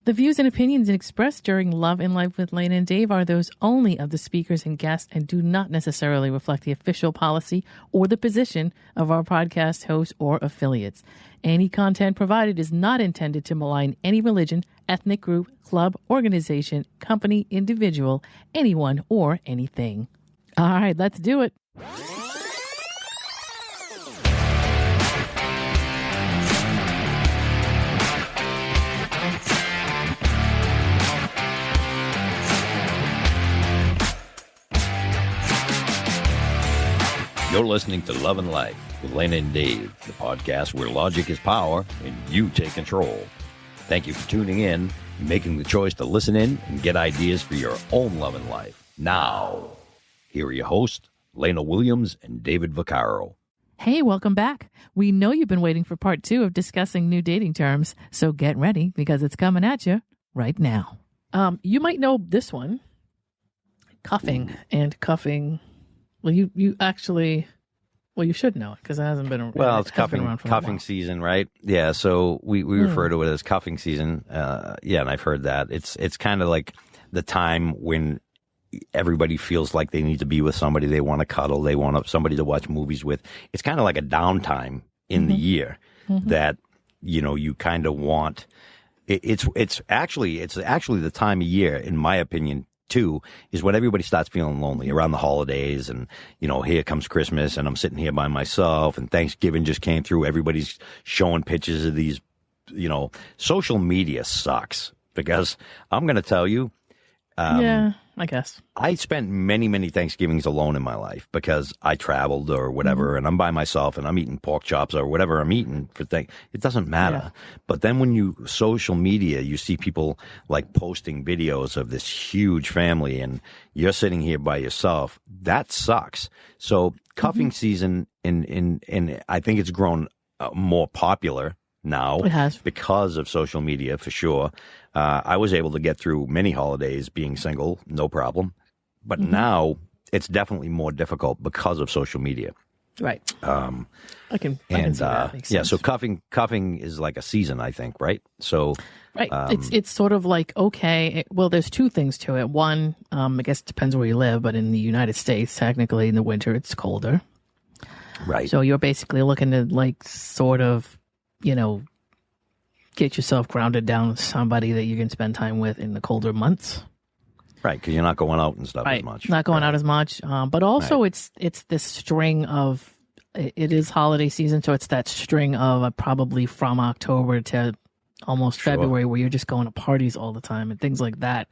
The views and opinions expressed during Love and Life with Lana and Dave are those only of the speakers and guests and do not necessarily reflect the official policy or the position of our podcast hosts or affiliates. Any content provided is not intended to malign any religion, ethnic group, club, organization, company, individual, anyone, or anything. All right, let's do it. You're listening to Love and Life with Lana and Dave, the podcast where logic is power and you take control. Thank you for tuning in and making the choice to listen in and get ideas for your own love and life. Now, here are your hosts, Lana Williams and David Vaccaro. Hey, welcome back. We know you've been waiting for part 2 of discussing new dating terms, so get ready because it's coming at you right now. You might know this one, cuffing and cuffing. Well, you actually, you should know it because it hasn't been. Well, it's cuffing season, right? Yeah, so we refer to it as cuffing season. Yeah, and I've heard that it's kind of like the time when everybody feels like they need to be with somebody, they want to cuddle, they want somebody to watch movies with. It's kind of like a downtime in the year that you kind of want. It's actually the time of year, in my opinion, too, is when everybody starts feeling lonely around the holidays, and here comes Christmas and I'm sitting here by myself, and Thanksgiving just came through. Everybody's showing pictures of these, social media sucks because I'm going to tell you. Yeah, I guess. I spent many, many Thanksgivings alone in my life because I traveled or whatever, and I'm by myself and I'm eating pork chops or whatever I'm eating for things. It doesn't matter. Yeah. But then when you social media, you see people like posting videos of this huge family and you're sitting here by yourself. That sucks. So cuffing season in I think it's grown more popular now. It has. Because of social media, for sure. I was able to get through many holidays being single, no problem. But now it's definitely more difficult because of social media. Right. I can see that. Makes sense. So cuffing is like a season, I think, right? So right. It's sort of like, okay, well, there's two things to it. One, I guess it depends where you live, but in the United States, technically in the winter, it's colder. Right. So you're basically looking to like sort of, get yourself grounded down with somebody that you can spend time with in the colder months. Right, because you're not going out and stuff as much. Not going out as much. But also it's this string of, it is holiday season, so it's that string of probably from October to almost February where you're just going to parties all the time and things like that,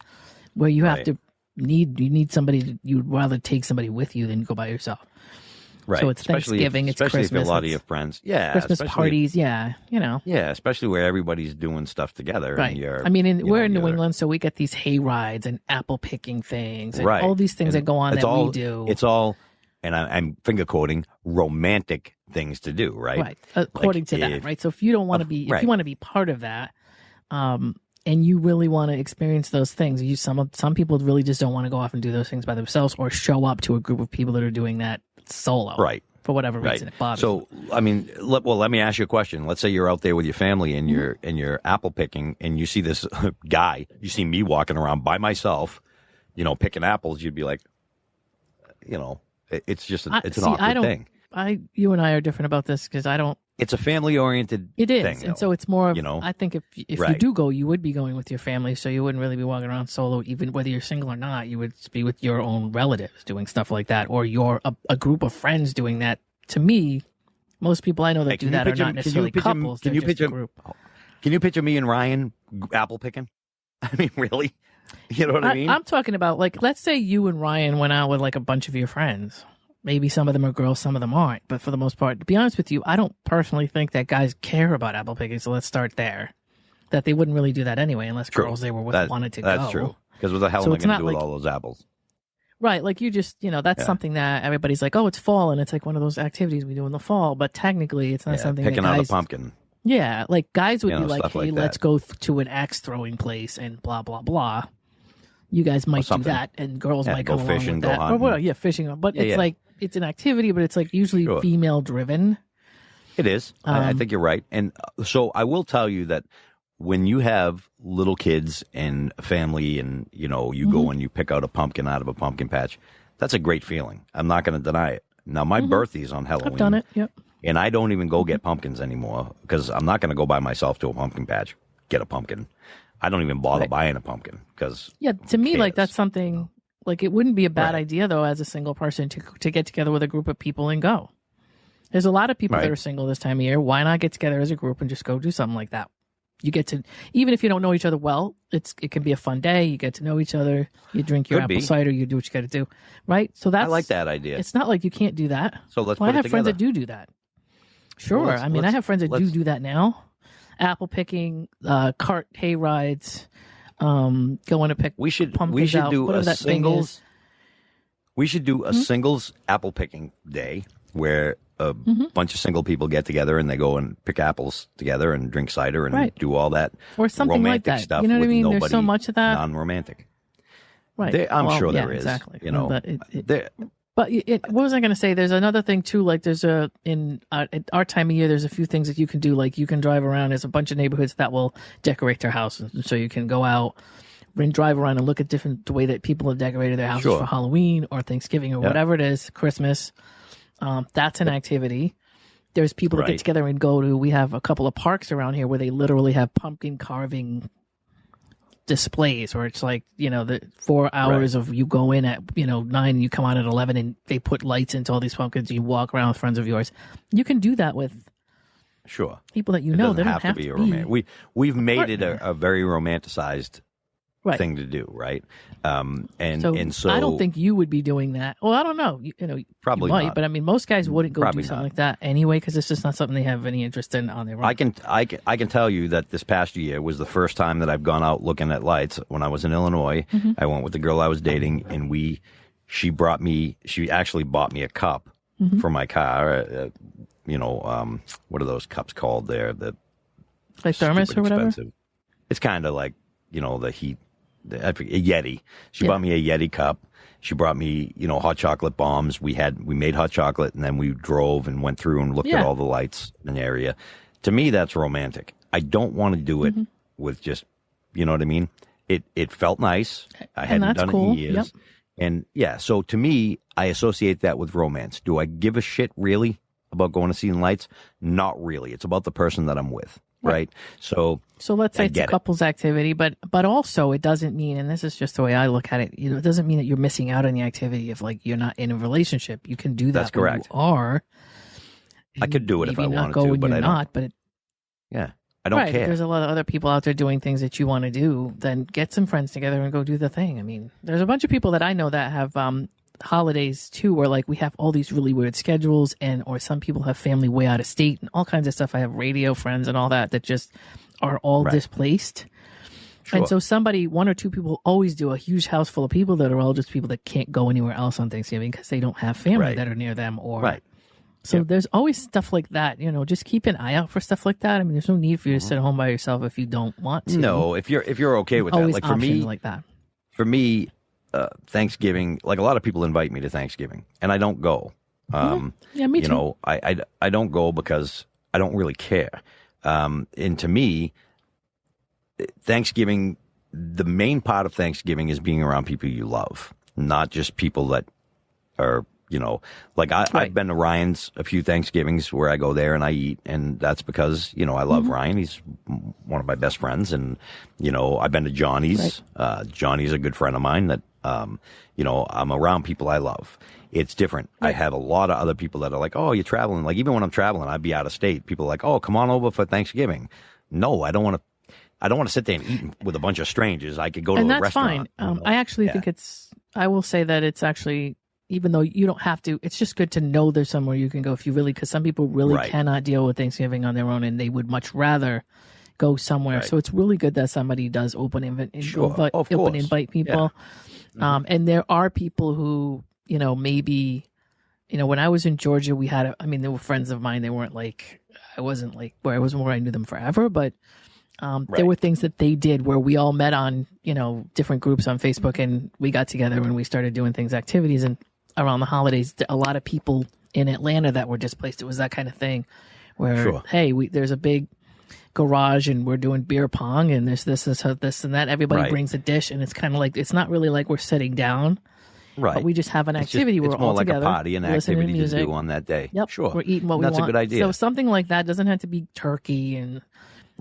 where you have to need somebody, you'd rather take somebody with you than go by yourself. Right. So it's Thanksgiving, it's Christmas. Especially if a lot of your friends. Yeah. Christmas parties, Yeah, especially where everybody's doing stuff together. Right. And we're in New England, so we get these hay rides and apple picking things and all these things that go on we do. It's all, and I'm finger quoting, romantic things to do, right? Right. According to that, right? So if you don't want to be, if you want to be part of that, and you really want to experience those things, some people really just don't want to go off and do those things by themselves or show up to a group of people that are doing that solo, right? For whatever reason it bothers. So, I mean, let me ask you a question. Let's say you're out there with your family and you're apple picking, and you see this guy. You see me walking around by myself, picking apples. You'd be like, it's just an awkward thing. You and I are different about this because I don't. It's a family-oriented It is, thing, and so it's more of, I think if you do go, you would be going with your family, so you wouldn't really be walking around solo, even whether you're single or not. You would be with your own relatives doing stuff like that, or a group of friends doing that. To me, most people I know that do that are not necessarily couples. They're just a group. Can you picture me and Ryan apple picking? I mean, really? You know what I mean? I'm talking about, like, let's say you and Ryan went out with like a bunch of your friends. Maybe some of them are girls, some of them aren't. But for the most part, to be honest with you, I don't personally think that guys care about apple picking. So let's start there. That they wouldn't really do that anyway, unless girls they were with wanted to go. That's true. Because what the hell am I going to do with all those apples? Right. Like you just, that's something that everybody's like, oh, it's fall. And it's like one of those activities we do in the fall. But technically, it's not something picking that guys, out a pumpkin. Yeah. Like guys would be like, hey, like let's go to an axe throwing place and blah, blah, blah. You guys might do that. And girls might go fishing, go hunting. Fishing. But it's like, it's an activity, but it's like usually female driven. It is. I think you're right. And so I will tell you that when you have little kids and a family and, you know, you go and you pick out a pumpkin out of a pumpkin patch, that's a great feeling. I'm not going to deny it. Now, my birthday's on Halloween. I've done it, yep. And I don't even go get pumpkins anymore because I'm not going to go by myself to a pumpkin patch, get a pumpkin. I don't even bother buying a pumpkin because to me, like, that's something, like, it wouldn't be a bad idea, though, as a single person to get together with a group of people and go. There's a lot of people that are single this time of year. Why not get together as a group and just go do something like that? You get to, even if you don't know each other well, it can be a fun day. You get to know each other. You drink your apple cider. You do what you got to do, right? So I like that idea. It's not like you can't do that. So let's. Well, I have friends that do that. Sure, well, I have friends that do that now. Apple picking, cart hay rides, going to pick. We should out, do a singles. We should do a singles apple picking day where a bunch of single people get together and they go and pick apples together and drink cider and do all that or something romantic like that. Stuff. You know what I mean? There's so much of that non-romantic. Right. I'm sure there is. Exactly. You know, but what was I going to say? There's another thing too. Like there's at our time of year, there's a few things that you can do. Like you can drive around. There's a bunch of neighborhoods that will decorate their houses, and so you can go out and drive around and look at the way that people have decorated their houses for Halloween or Thanksgiving or whatever it is, Christmas. That's an activity. There's people that get together and go to. We have a couple of parks around here where they literally have pumpkin carving displays where it's like, you know, the 4 hours of you go in at, you know, 9 and you come out at 11 and they put lights into all these pumpkins. You walk around with friends of yours. You can do that with people that you know. They don't have to be romantic. We've made it a very romanticized thing to do, right? And so I don't think you would be doing that. Well, I don't know. You know, probably you might, not. but I mean, most guys wouldn't go do something like that anyway because it's just not something they have any interest in on their own. I can tell you that this past year was the first time that I've gone out looking at lights. When I was in Illinois, I went with the girl I was dating, and she actually bought me a cup for my car. You know, what are those cups called there? The like thermos or whatever. Expensive. It's kind of like, you know, the heat. A Yeti. She bought me a Yeti cup. She brought me, you know, hot chocolate bombs. We made hot chocolate, and then we drove and went through and looked at all the lights in the area. To me, that's romantic. I don't want to do it with just, you know what I mean? It felt nice. I hadn't done it in years. And so to me, I associate that with romance. Do I give a shit really about going to see the lights? Not really. It's about the person that I'm with. Right. So let's say it's a couple's activity, but also it doesn't mean, and this is just the way I look at it, you know, it doesn't mean that you're missing out on the activity if like you're not in a relationship. You can do that. That's correct. When you are. I could do it if I wanted to, but I don't. I don't care. There's a lot of other people out there doing things that you want to do. Then get some friends together and go do the thing. I mean, there's a bunch of people that I know that have holidays too, where like we have all these really weird schedules, or some people have family way out of state and all kinds of stuff. I have radio friends and all that just are all displaced. And so one or two people always do a huge house full of people that are all just people that can't go anywhere else on Thanksgiving because they don't have family that are near them So there's always stuff like that, you know, just keep an eye out for stuff like that. I mean, there's no need for you to sit home by yourself if you don't want to. No, if you're okay with that. Like for me, Thanksgiving, like a lot of people invite me to Thanksgiving, and I don't go. Me too. You know, I don't go because I don't really care. And to me, Thanksgiving, the main part of Thanksgiving is being around people you love, not just people that are, you know, like I've been to Ryan's a few Thanksgivings where I go there and I eat, and that's because, you know, I love Ryan. He's one of my best friends, and, you know, I've been to Johnny's. Johnny's a good friend of mine that, you know, I'm around people I love. It's different. I have a lot of other people that are like, oh, you're traveling. Like, even when I'm traveling, I'd be out of state. People are like, oh, come on over for Thanksgiving. No, I don't want to sit there and eat with a bunch of strangers. I could go to a restaurant. And that's fine. I actually think I will say that it's actually, even though you don't have to, it's just good to know there's somewhere you can go if you really, because some people really cannot deal with Thanksgiving on their own and they would much rather go somewhere. So it's really good that somebody does open invite people. Yeah. And there are people who, you know, maybe, you know, when I was in Georgia, there were friends of mine. They weren't like, I wasn't where I knew them forever, but there were things that they did where we all met on, you know, different groups on Facebook, and we got together and we started doing activities. And around the holidays, a lot of people in Atlanta that were displaced, it was that kind of thing where, hey, there's a big garage and we're doing beer pong and there's this and that. Everybody Right. brings a dish and it's kind of like, it's not really like we're sitting down. Right. But we just have an activity where it's we're more all like together. a party, an activity to do on that day. Yep. Sure. We're eating what we That's want. a good idea. So something like that doesn't have to be turkey and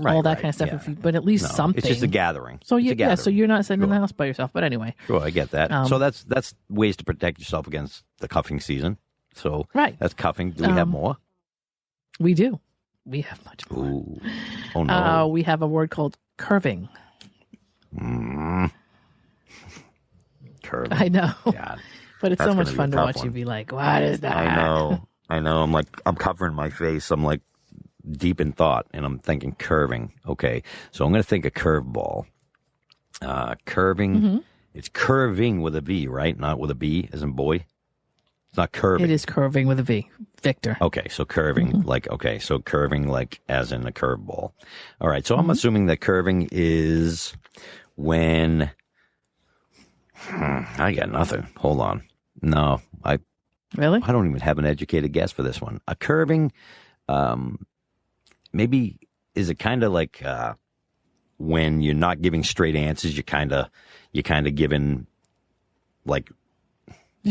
all that kind of stuff, yeah. but at least something. It's just a gathering. So it's a gathering. so you're not sitting in the house by yourself. But anyway. Sure, I get that. So that's ways to protect yourself against the cuffing season. So that's cuffing. Do we have more? We do. We have much more. Ooh. Oh, no. We have a word called curving. Curving. I know. God. But it's That's so much gonna be a fun to tough watch one. you be like, what is that? I know. I'm covering my face. I'm like deep in thought, and I'm thinking curving. Okay, so I'm going to think a curveball. Curving. It's curving with a V, right? Not with a B, as in boy. It's not curving. It is curving with a V. Victor. Okay, so curving, curving like as in a curveball. All right, so I'm assuming that curving is when I got nothing. Hold on. No, Really? I don't even have an educated guess for this one. A curving, maybe is it kind of like when you're not giving straight answers, you're kind of giving like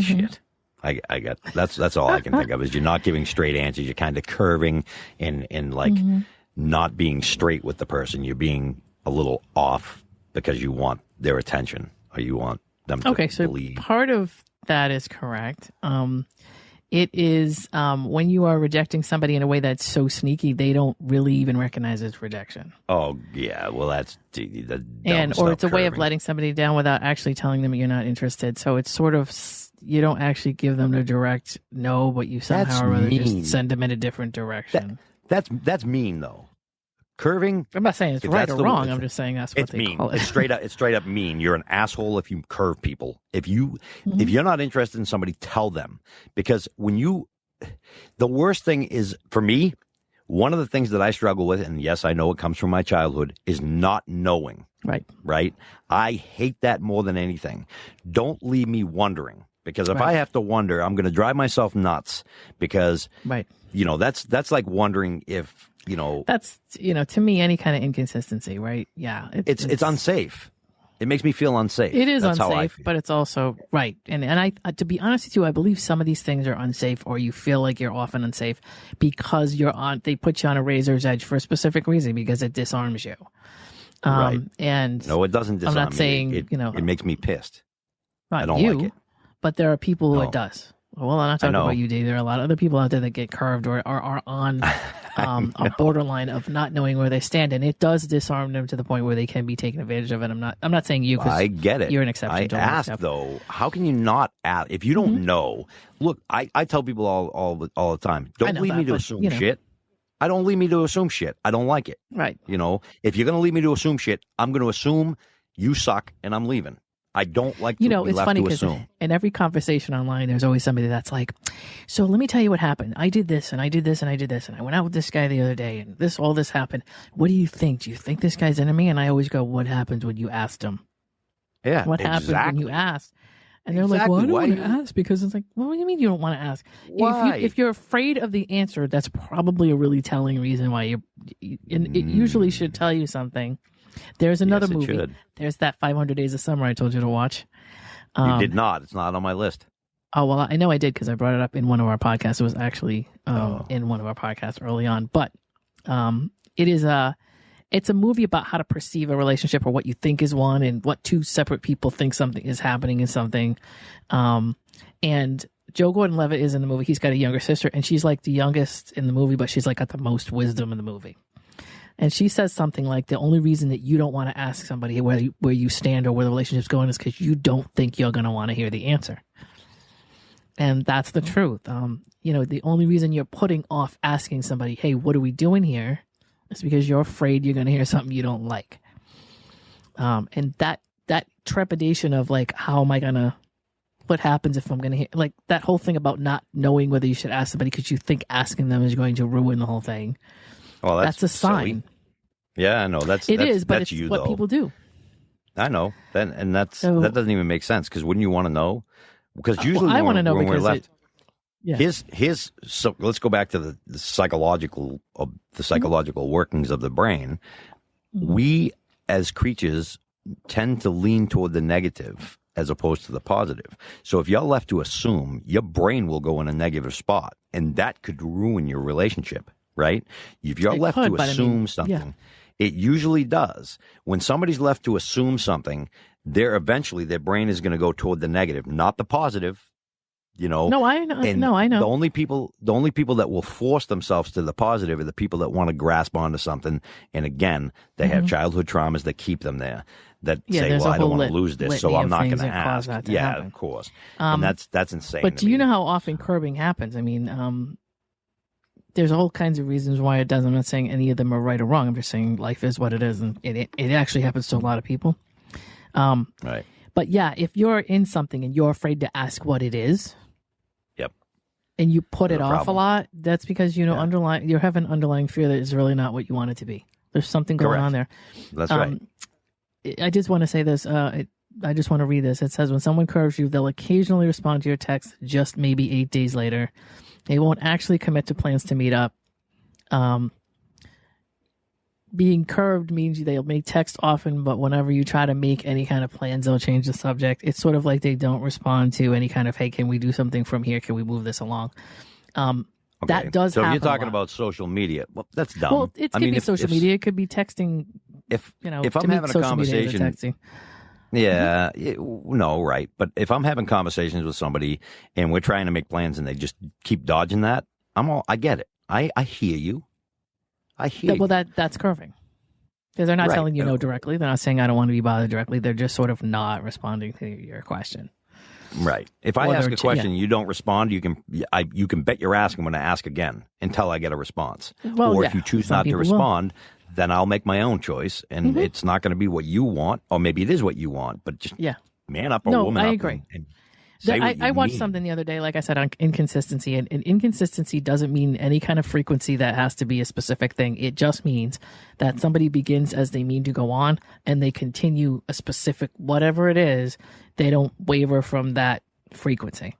shit. I got that's all I can think of is you're not giving straight answers. You're kind of curving and like not being straight with the person. You're being a little off because you want their attention or you want them to believe. Part of that is correct. It is when you are rejecting somebody in a way that's so sneaky, they don't really even recognize it's rejection. Oh, yeah. Well, that's or it's a way of letting somebody down without actually telling them you're not interested. So it's sort of, you don't actually give them a direct no, but you somehow or other just send them in a different direction. That's mean, though. Curving. I'm not saying it's right or wrong. I'm just saying that's what they mean. call it. It's straight up mean. You're an asshole if you curve people. If you're not interested in somebody, tell them. Because the worst thing is, for me, one of the things that I struggle with, and yes, I know it comes from my childhood, is not knowing. Right? I hate that more than anything. Don't leave me wondering. Because if I have to wonder, I'm going to drive myself nuts. Because, that's like wondering if, that's, to me, any kind of inconsistency, right? Yeah. It's unsafe. It makes me feel unsafe. It is That's unsafe, but it's also right. And I, to be honest with you, I believe some of these things are unsafe, or you feel like you're often unsafe because they put you on a razor's edge for a specific reason, because it disarms you. Right. And no, it doesn't disarm I'm not saying, me. It makes me pissed. Not I don't you, like it. But there are people who it does. Well, I'm not talking about you, Dave. There are a lot of other people out there that get curved or are on a borderline of not knowing where they stand, and it does disarm them to the point where they can be taken advantage of. And I'm not saying you, because I get it. You're an exception. I ask though, how can you not ask if you don't know? Look, I tell people all the time, don't leave me to assume shit. I don't leave me to assume shit. I don't like it. Right. If you're going to leave me to assume shit, I'm going to assume you suck and I'm leaving. I don't like to be it's left funny to because assume. in every conversation online, there's always somebody that's like, so let me tell you what happened. I did this and I did this and I did this and I went out with this guy the other day and all this happened. What do you think? Do you think this guy's into me? And I always go, what happens when you asked him? Yeah, what happens when you asked? And they're like, well, I don't want to ask, because it's like, well, what do you mean you don't want to ask? Why? If you're afraid of the answer, that's probably a really telling reason why and it usually should tell you something. There's another movie. Should. There's that 500 Days of Summer I told you to watch. You did not. It's not on my list. Oh, well, I know I did because I brought it up in one of our podcasts. It was actually in one of our podcasts early on. But it's a movie about how to perceive a relationship, or what you think is one, and what two separate people think something is happening in something. And Joe Gordon-Levitt is in the movie. He's got a younger sister, and she's like the youngest in the movie, but she's like got the most wisdom in the movie. And she says something like, the only reason that you don't want to ask somebody where you stand or where the relationship's going is because you don't think you're going to want to hear the answer. And that's the truth. The only reason you're putting off asking somebody, hey, what are we doing here, is because you're afraid you're going to hear something you don't like. And that trepidation of like, how am I going to, what happens if I'm going to hear, like that whole thing about not knowing whether you should ask somebody because you think asking them is going to ruin the whole thing. Well, that's a sign. Silly. Yeah, I know. But it's you, what though. people do. I know. That doesn't even make sense, because wouldn't you want to know? Because usually I want to know when because we're left, So let's go back to the psychological workings of the brain. Mm-hmm. We as creatures tend to lean toward the negative as opposed to the positive. So if you're left to assume, your brain will go in a negative spot, and that could ruin your relationship, right? If you're left to assume something, it usually does. When somebody's left to assume something, their brain is going to go toward the negative, not the positive. No, I know. And no, I know. The only people that will force themselves to the positive are the people that want to grasp onto something. And again, they have childhood traumas that keep them there. That say, well, I don't want to lose this, so I'm not going to ask. Happen. Of course. And that's insane. But do you know how often curbing happens? I mean, there's all kinds of reasons why it does. I'm not saying any of them are right or wrong. I'm just saying life is what it is, and it actually happens to a lot of people. Right. But yeah, if you're in something and you're afraid to ask what it is, and you put it off a lot, that's because you have an underlying fear that is really not what you want it to be. There's something going on there. That's right. I just want to say this. I just want to read this. It says, when someone curves you, they'll occasionally respond to your text just maybe 8 days later. They won't actually commit to plans to meet up. Being curved means they'll make text often, but whenever you try to make any kind of plans, they'll change the subject. It's sort of like they don't respond to any kind of, hey, can we do something from here? Can we move this along? That does happen. So you're talking about social media. Well, that's dumb. Well, it could be social media. It could be texting. If I'm having a conversation, no, right. But if I'm having conversations with somebody and we're trying to make plans and they just keep dodging that, I get it. I hear you. Well, that's curving. Because they're not telling you no directly. They're not saying I don't want to be bothered directly. They're just sort of not responding to your question. Right. If I ask a question and you don't respond, you can bet your ass I'm going to ask again until I get a response. Well, or if you choose not to respond, then I'll make my own choice, and it's not going to be what you want, or maybe it is what you want, but just man up or woman up. I agree. And I watched something the other day, like I said, on inconsistency, and inconsistency doesn't mean any kind of frequency that has to be a specific thing. It just means that somebody begins as they mean to go on, and they continue a specific, whatever it is, they don't waver from that frequency.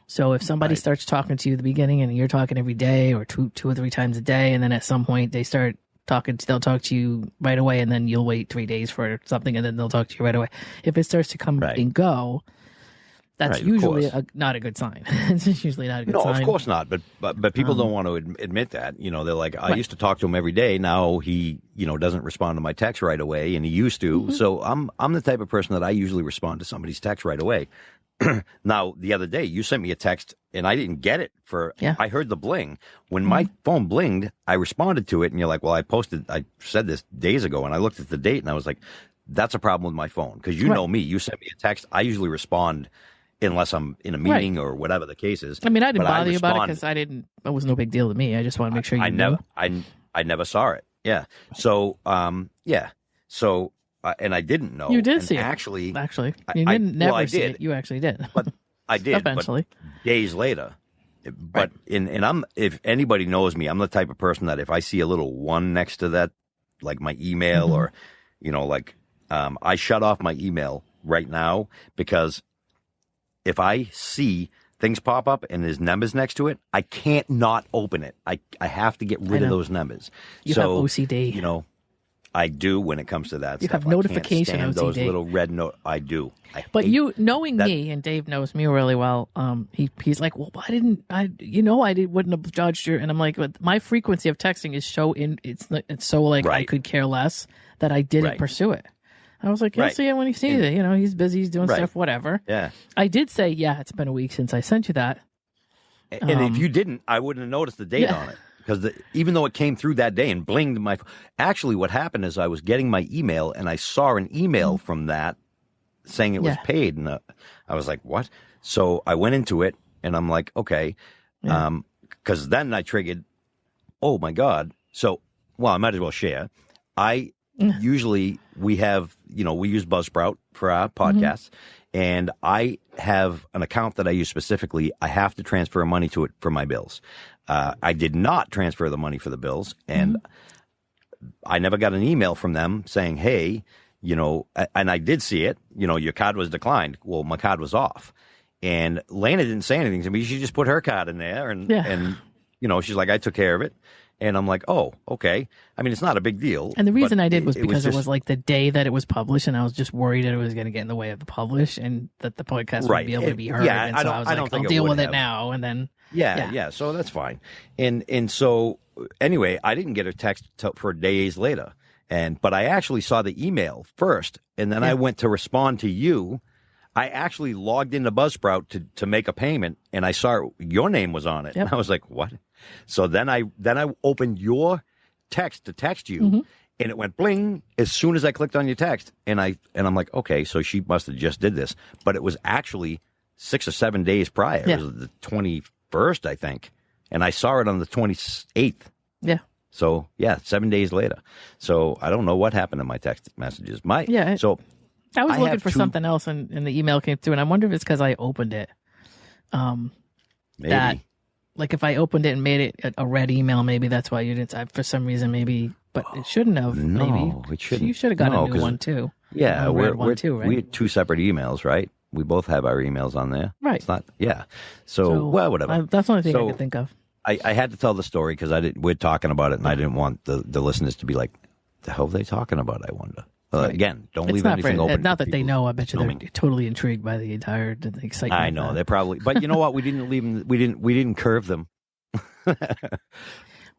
So if somebody starts talking to you at the beginning and you're talking every day or two or three times a day, and then at some point they start they'll talk to you right away, and then you'll wait 3 days for something, and then they'll talk to you right away. If it starts to come and go, that's usually not a good sign. It's usually not a good sign. No, of course not. But people don't want to admit that. They're like, I used to talk to him every day. Now he, doesn't respond to my text right away, and he used to. Mm-hmm. So I'm the type of person that I usually respond to somebody's text right away. Now, the other day, you sent me a text, and I didn't get it. I heard the bling. When my phone blinged, I responded to it, and you're like, well, I said this days ago, and I looked at the date, and I was like, that's a problem with my phone. Because you know me. You sent me a text. I usually respond unless I'm in a meeting or whatever the case is. I mean, I didn't bother you about it because it was no big deal to me. I just want to make sure you knew. I never saw it. Yeah. So, So, and I didn't know. You did see it. Actually, you didn't never see it. You actually did. But I did. Eventually. But days later. But if anybody knows me, I'm the type of person that if I see a little one next to that, like my email or, I shut off my email right now because if I see things pop up and there's numbers next to it, I can't not open it. I have to get rid of those numbers. You have OCD. I do when it comes to that you stuff. have notification I can't stand OCD. Those little red note. I do. But you knowing me, and Dave knows me really well. He's like, well, why didn't I? Wouldn't have judged you. And I'm like, but my frequency of texting is it's so like I could care less that I didn't pursue it. I was like, you'll see it when he sees it. He's busy, he's doing stuff, whatever. Yeah. I did say, it's been a week since I sent you that. And if you didn't, I wouldn't have noticed the date on it. Because even though it came through that day and blinged my... Actually, what happened is I was getting my email, and I saw an email from that saying it was paid. And I was like, what? So I went into it, and I'm like, okay. Because then I triggered, oh, my God. So, I might as well share. Usually, we have... we use Buzzsprout for our podcasts. And I have an account that I use specifically. I have to transfer money to it for my bills. I did not transfer the money for the bills, and I never got an email from them saying, hey, and I did see it, your card was declined. Well, my card was off. And Lana didn't say anything to me. She just put her card in there, and she's like, I took care of it. And I'm like, oh, okay. I mean, it's not a big deal. And the reason I did was because it was like the day that it was published, and I was just worried that it was going to get in the way of the publish and that the podcast wouldn't be able to be heard. Yeah, and so I was like, I'll deal with it now. And then, yeah. So that's fine. And so anyway, I didn't get a text for days later. But I actually saw the email first, and then I went to respond to you. I actually logged into Buzzsprout to make a payment, and I saw your name was on it. Yep. And I was like, what? So then I opened your text to text you, and it went bling as soon as I clicked on your text. And I'm like, okay, so she must have just did this. But it was actually 6 or 7 days prior. Yeah. It was the 21st, I think. And I saw it on the 28th. Yeah. So, 7 days later. So I don't know what happened to my text messages. So I was looking for something else, and the email came through, and I wonder if it's because I opened it. Maybe. Like if I opened it and made it a red email, maybe that's why you didn't. For some reason, maybe, but it shouldn't have. No, maybe it shouldn't. You should have got a new one too. Yeah, we're one too, right? We had 2 separate emails, right? We both have our emails on there, right? It's not, So whatever. That's the only thing I could think of. I had to tell the story because we're talking about it, and I didn't want the listeners to be like, "The hell are they talking about?" I wonder. Right. Again, don't leave anything open. Not that they know. I bet you they're totally intrigued by the entire excitement. I know they're probably, but you know what? We didn't leave them. We didn't curve them.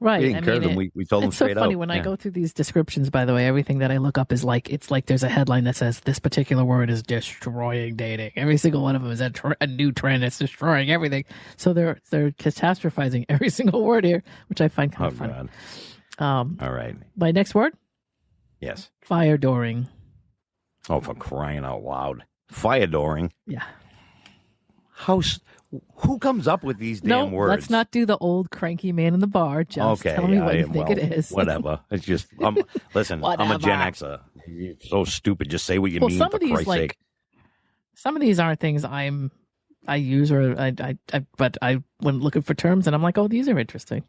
Right. We didn't curve them. We told them straight out. It's so funny when I go through these descriptions. By the way, everything that I look up is it's like there's a headline that says this particular word is destroying dating. Every single one of them is a new trend that's destroying everything. So they're catastrophizing every single word here, which I find kind of funny. God. All right. My next word. Yes. Fire dooring. Oh, for crying out loud. Fire dooring? Yeah. Who comes up with these damn words? Let's not do the old cranky man in the bar. Just tell me what you think it is. Whatever. It's just, listen, I'm a Gen Xer. You're so stupid. Just say what you mean, some of these, sake. Some of these aren't things I use, or but I went looking for terms, and I'm like, oh, these are interesting.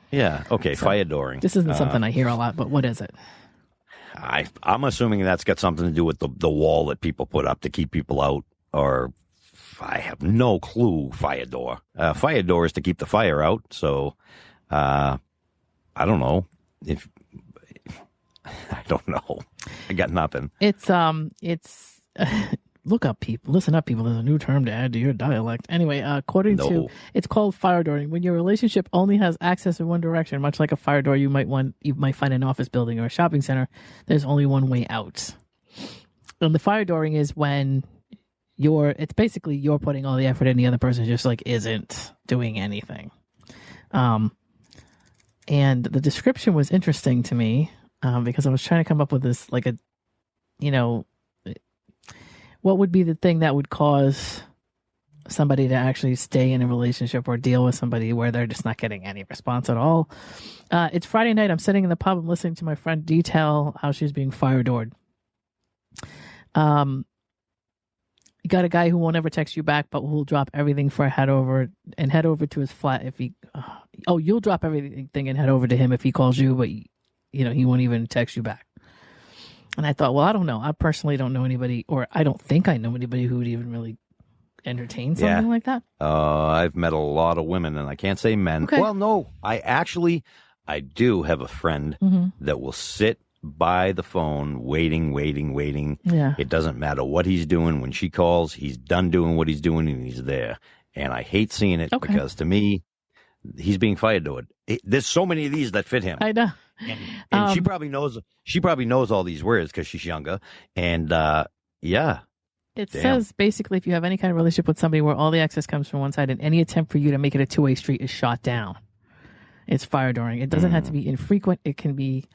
Yeah. Okay. So, fire dooring. This isn't something I hear a lot, but what is it? I'm assuming that's got something to do with the wall that people put up to keep people out, or I have no clue. Fire door. Fire door is to keep the fire out. So, I don't know I don't know. I got nothing. It's look up people. Listen up, people. There's a new term to add to your dialect. Anyway, according to, it's called fire dooring. When your relationship only has access in one direction, much like a fire door you might find in an office building or a shopping center, there's only one way out. And the fire dooring is when it's basically you're putting all the effort in, the other person just isn't doing anything. And the description was interesting to me because I was trying to come up with this, what would be the thing that would cause somebody to actually stay in a relationship or deal with somebody where they're just not getting any response at all? It's Friday night. I'm sitting in the pub. I'm listening to my friend detail how she's being fire doored. You got a guy who won't ever text you back, but will drop everything for a head over to his flat if he. You'll drop everything and head over to him if he calls you, but he won't even text you back. And I thought, well, I don't know. I personally don't know anybody, or I don't think I know anybody who would even really entertain something like that. I've met a lot of women, and I can't say men. Okay. Well, no, I do have a friend that will sit by the phone waiting. Yeah. It doesn't matter what he's doing. When she calls, he's done doing what he's doing, and he's there. And I hate seeing it because, to me, he's being fired to it. There's so many of these that fit him. I know. And she probably knows all these words because she's younger. And it says basically if you have any kind of relationship with somebody where all the access comes from one side and any attempt for you to make it a two-way street is shot down, it's fire dooring. It doesn't have to be infrequent. It can be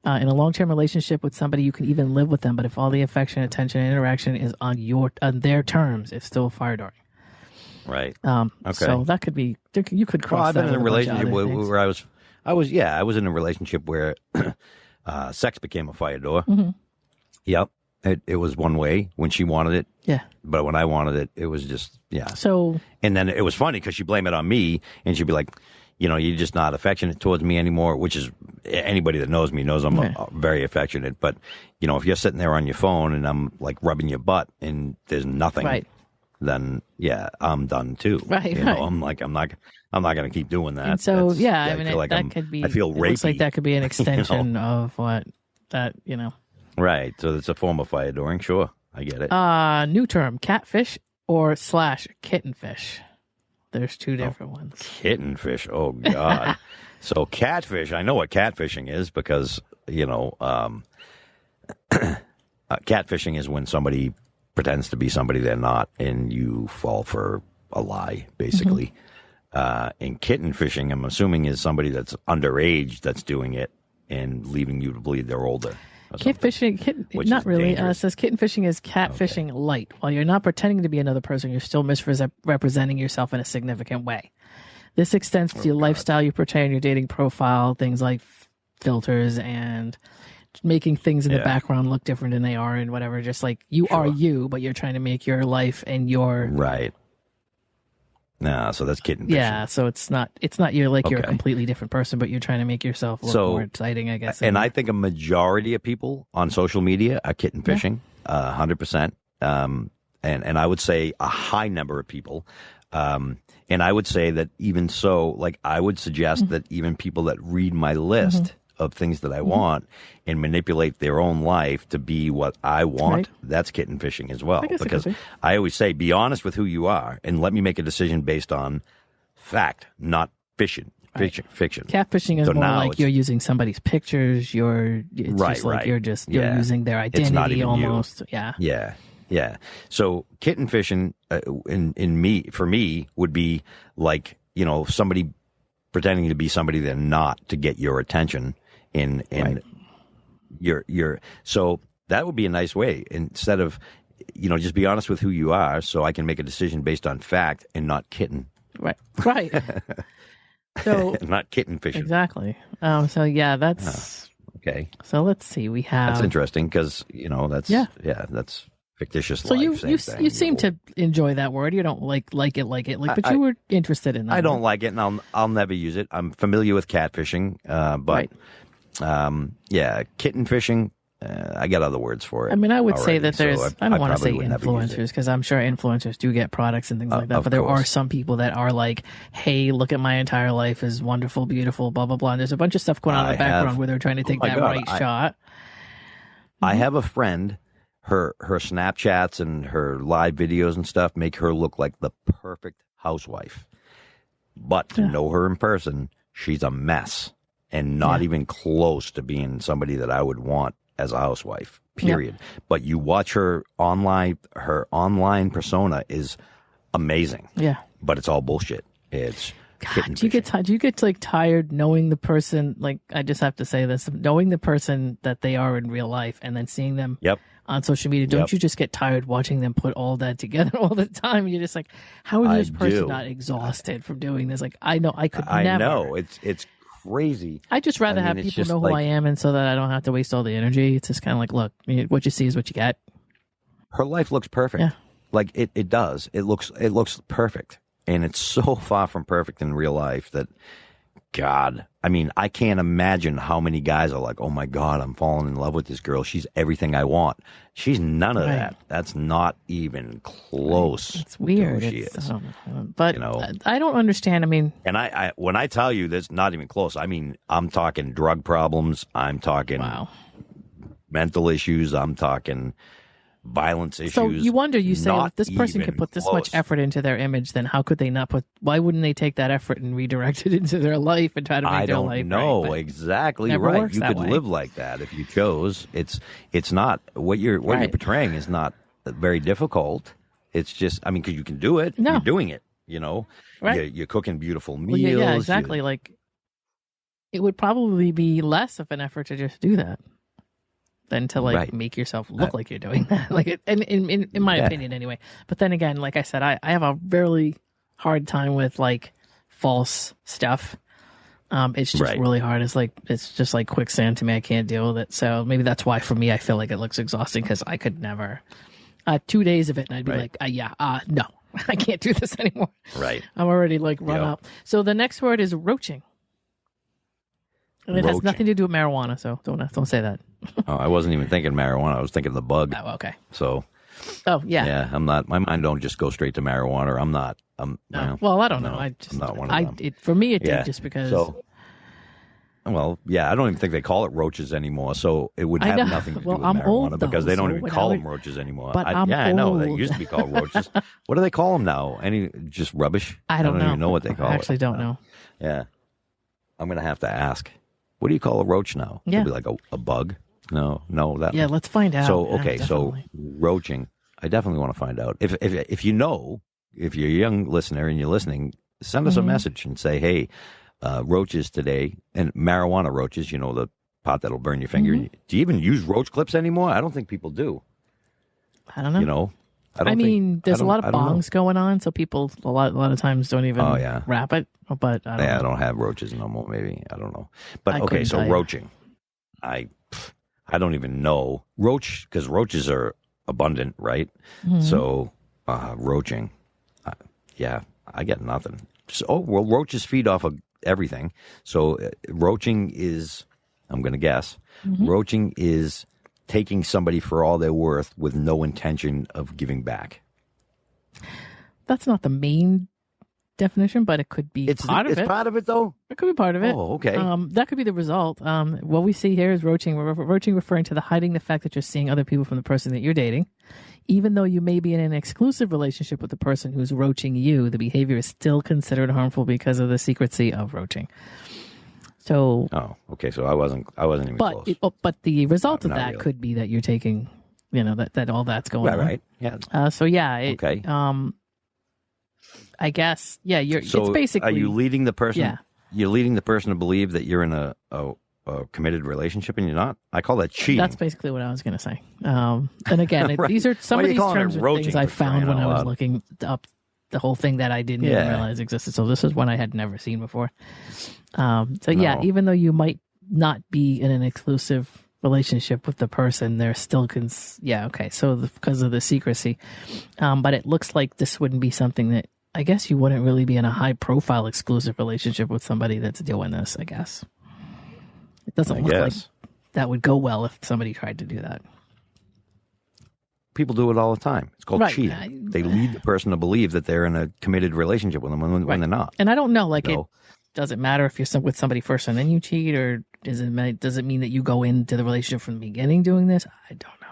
in a long-term relationship with somebody. You can even live with them, but if all the affection, attention, and interaction is on their terms, it's still fire dooring. Right. Okay. So that could be, you could cross. I've been in a relationship where I was in a relationship where sex became a fire door. Mm-hmm. Yep. It was one way when she wanted it. Yeah. But when I wanted it, it was just, So. And then it was funny because she'd blame it on me and she'd be like, you're just not affectionate towards me anymore, which is, anybody that knows me knows I'm very affectionate. But, if you're sitting there on your phone and I'm like rubbing your butt and there's nothing. Right. then yeah, I'm done too. Right. You know, I'm not going to keep doing that. And so, I mean, feel like that could be. I feel rapey. Looks like that could be an extension of what that. Right. So it's a form of fire adoring. Sure, I get it. New term: catfish or / kittenfish. There's two different ones. Kittenfish. Oh God. So catfish. I know what catfishing is because catfishing is when somebody pretends to be somebody they're not, and you fall for a lie, basically. And kitten fishing, I'm assuming, is somebody that's underage that's doing it and leaving you to believe they're older. Not really. It says kitten fishing is catfishing light. While you're not pretending to be another person, you're still misrepresenting yourself in a significant way. This extends to your lifestyle you portray in your dating profile, things like filters and making things in the background look different than they are and whatever. Just like you are you, but you're trying to make your life and your right. Nah, so that's kitten fishing. Yeah, so it's not you're you're a completely different person, but you're trying to make yourself look more exciting, I guess. And I think a majority of people on social media are kitten fishing, 100%. And I would say a high number of people. And I would say that even so, like I would suggest that even people that read my list of things that I want and manipulate their own life to be what I want, that's kitten fishing as well. Because I always say, be honest with who you are and let me make a decision based on fact, not fiction. Fiction. Catfishing is more like you're using somebody's pictures. You're using their identity almost. You. Yeah. So kitten fishing for me would be like, somebody pretending to be somebody they're not to get your attention so that would be a nice way instead of, just be honest with who you are so I can make a decision based on fact and not kitten. Right. So not kitten fishing. Exactly. That's okay. So let's see. We have that's interesting because that's fictitious. So life. You seem to enjoy that word. You don't like it, but you were interested in that. I don't like it, and I'll never use it. I'm familiar with catfishing, but kitten fishing. I got other words for it. I mean, I would say that there's. I don't want to say influencers because I'm sure influencers do get products and things like that. But there are some people that are like, "Hey, look at my entire life is wonderful, beautiful, blah blah blah." And there's a bunch of stuff going on in the background where they're trying to take shot. I have a friend. Her Snapchats and her live videos and stuff make her look like the perfect housewife. But to know her in person, she's a mess and not even close to being somebody that I would want as a housewife, period. But you watch her online persona is amazing. Yeah. But it's all bullshit. It's do you get like tired knowing the person, like I just have to say this, knowing the person that they are in real life and then seeing them on social media, don't you just get tired watching them put all that together all the time? You're just like, how is this person not exhausted from doing this? Like, I know I could never. I know it's crazy. I just rather have people know who I am, and so that I don't have to waste all the energy. It's just kind of like, look, what you see is what you get. Her life looks perfect. Yeah. Like it does. It looks perfect, and it's so far from perfect in real life that. God, I mean, I can't imagine how many guys are like, oh my God, I'm falling in love with this girl. She's everything I want. She's none of that. That's not even close. It's weird. To who she is. But I don't understand. I mean, and I when I tell you that's not even close, I mean, I'm talking drug problems. I'm talking mental issues. I'm talking violence issues. So you wonder, you say, if this person could put this much effort into their image, then how could they not why wouldn't they take that effort and redirect it into their life and try to make their life right? I don't know. Exactly right. You could live like that if you chose. It's not, what you're portraying is not very difficult. It's just, I mean, because you can do it. No. You're doing it, Right. You're cooking beautiful meals. Well, yeah, exactly. Like, it would probably be less of an effort to just do that than to make yourself look like you're doing that. Like, and in my opinion anyway. But then again, like I said, I have a really hard time with like false stuff. It's just really hard. It's just like quicksand to me. I can't deal with it. So maybe that's why for me, I feel like it looks exhausting because I could never 2 days of it and I'd be like, no, I can't do this anymore. Right. I'm already like run out. So the next word is roaching. And it has nothing to do with marijuana, so don't say that. Oh, I wasn't even thinking marijuana. I was thinking the bug. Oh, okay. So, Oh, yeah. Yeah, I'm not. My mind don't just go straight to marijuana. I'm not. Well, I don't know. I'm not one of them. For me, it Yeah. did just because. So, well, yeah, I don't even think they call it roaches anymore. So it would have nothing to do with I'm marijuana old, because though, they don't so even call them roaches anymore. But I'm I know. They old. used to be called roaches. What do they call them now? Just rubbish? I don't know. even know what they call it. I actually don't know. Yeah. I'm going to have to ask. What do you call a roach now? Yeah. It'd be like a bug? No. Yeah, let's find out. So, Yeah, okay, definitely. so roaching. I definitely want to find out. If you know, if you're a young listener and you're listening, send us a message and say, hey, roaches today, and marijuana roaches, the pot that'll burn your finger. Do you even use roach clips anymore? I don't think people do. I don't know. There's a lot of bongs going on, so people a lot of times don't even wrap it. But I don't have roaches no more. Maybe I don't know. But okay, so roaching, I don't even know because roaches are abundant, right? Mm-hmm. So roaching, I get nothing. So roaches feed off of everything. So roaching is, I'm going to guess, roaching is taking somebody for all they're worth with no intention of giving back. That's not the main definition, but it could be part of it. It's part of it, though? It could be part of it. Oh, okay. That could be the result. What we see here is roaching. Roaching referring to the hiding the fact that you're seeing other people from the person that you're dating. Even though you may be in an exclusive relationship with the person who's roaching you, the behavior is still considered harmful because of the secrecy of roaching. So. Oh, okay. So I wasn't even close. But the result of that really. could be that you're taking, that all that's going on. Right. Yeah. Okay. I guess. Yeah. It's basically. Are you leading the person? Yeah. You're leading the person to believe that you're in a committed relationship and you're not. I call that cheating. That's basically what I was going to say. And again, right. These are some of these terms are things I found when I was out? looking up the whole thing that I didn't even realize existed. So this is one I had never seen before. Even though you might not be in an exclusive relationship with the person, they're still So because of the secrecy, but it looks like this wouldn't be something that I guess you wouldn't really be in a high profile exclusive relationship with somebody that's doing this. I guess it doesn't look like that would go well if somebody tried to do that. People do it all the time. It's called cheating. They lead the person to believe that they're in a committed relationship with them when they're not. And I don't know, it doesn't matter if you're with somebody first and then you cheat, or does it mean that you go into the relationship from the beginning doing this? I don't know.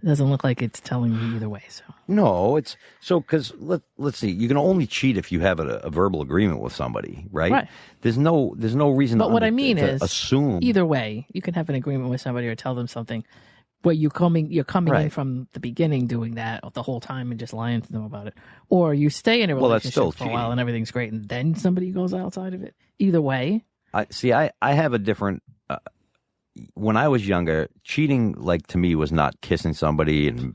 It doesn't look like it's telling you either way. So no, it's because let's see. You can only cheat if you have a verbal agreement with somebody, right? Right. There's no reason. But what I mean is, assume either way, you can have an agreement with somebody or tell them something. Where you're coming in from the beginning doing that the whole time and just lying to them about it, or you stay in a relationship for a while and everything's great, and then somebody goes outside of it. Either way, I have a different. When I was younger, cheating to me was not kissing somebody and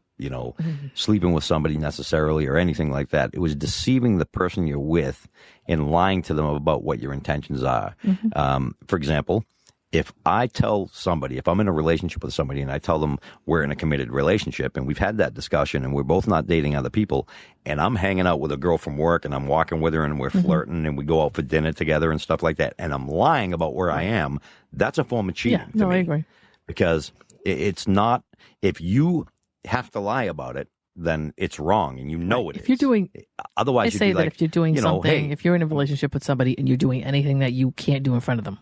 sleeping with somebody necessarily or anything like that. It was deceiving the person you're with and lying to them about what your intentions are. Mm-hmm. For example. If I tell somebody, if I'm in a relationship with somebody and I tell them we're in a committed relationship and we've had that discussion and we're both not dating other people and I'm hanging out with a girl from work and I'm walking with her and we're flirting and we go out for dinner together and stuff like that and I'm lying about where I am, that's a form of cheating to me. I agree. Because it's not, if you have to lie about it, then it's wrong and it if you're doing, otherwise I say that if you're doing something, hey, if you're in a relationship with somebody and you're doing anything that you can't do in front of them.